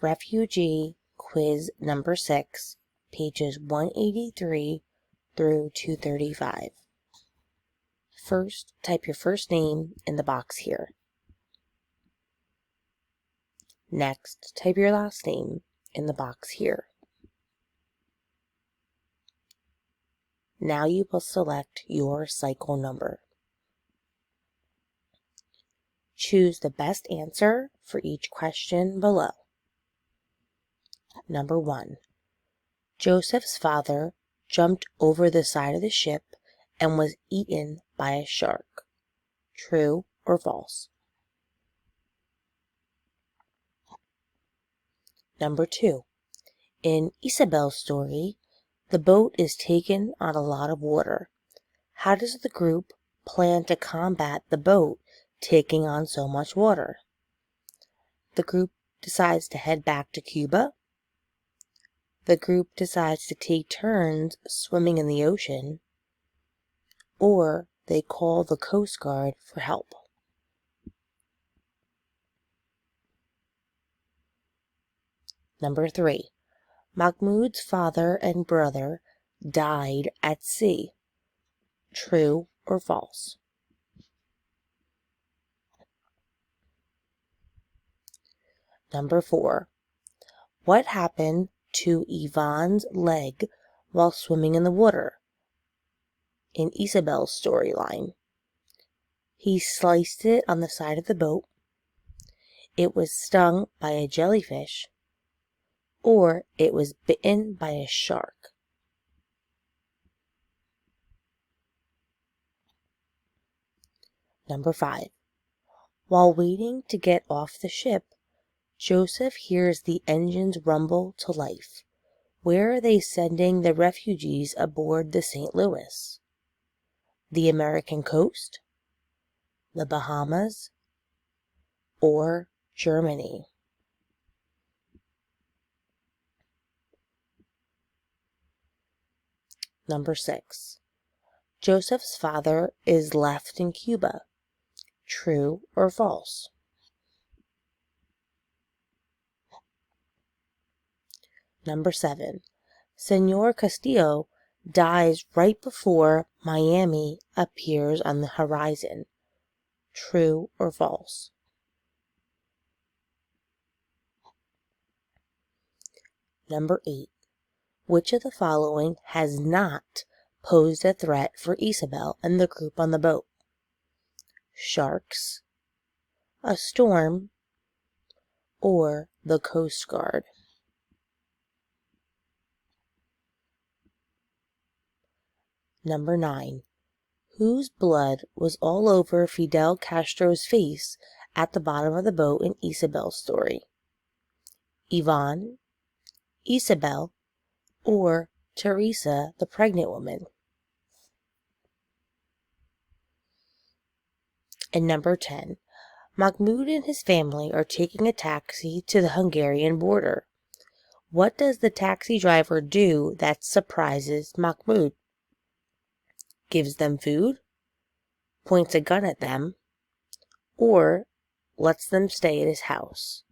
Refugee Quiz number 6, pages 183 through 235. First, type your first name in the box here. Next, type your last name in the box here. Now you will select your cycle number. Choose the best answer for each question below. Number 1. Joseph's father jumped over the side of the ship and was eaten by a shark. True or false? Number 2. In Isabel's story, the boat is taken on a lot of water. How does the group plan to combat the boat taking on so much water? The group decides to head back to Cuba. The group decides to take turns swimming in the ocean. Or they call the Coast Guard for help. Number 3. Mahmoud's father and brother died at sea. True or false? Number 4. What happened to Yvonne's leg while swimming in the water? In Isabel's storyline, he sliced it on the side of the boat, it was stung by a jellyfish, or it was bitten by a shark. Number 5. While waiting to get off the ship, Joseph hears the engines rumble to life. Where are they sending the refugees aboard the St. Louis? The American coast, the Bahamas, or Germany? Number 6. Joseph's father is left in Cuba. True or false? Number 7. Senor Castillo dies right before Miami appears on the horizon. True or false? Number 8. Which of the following has not posed a threat for Isabel and the group on the boat? Sharks, a storm, or the Coast Guard? Number 9. Whose blood was all over Fidel Castro's face at the bottom of the boat in Isabel's story? Yvonne, Isabel, or Teresa, the pregnant woman? And number 10. Mahmoud and his family are taking a taxi to the Hungarian border. What does the taxi driver do that surprises Mahmoud? Gives them food, points a gun at them, or lets them stay at his house?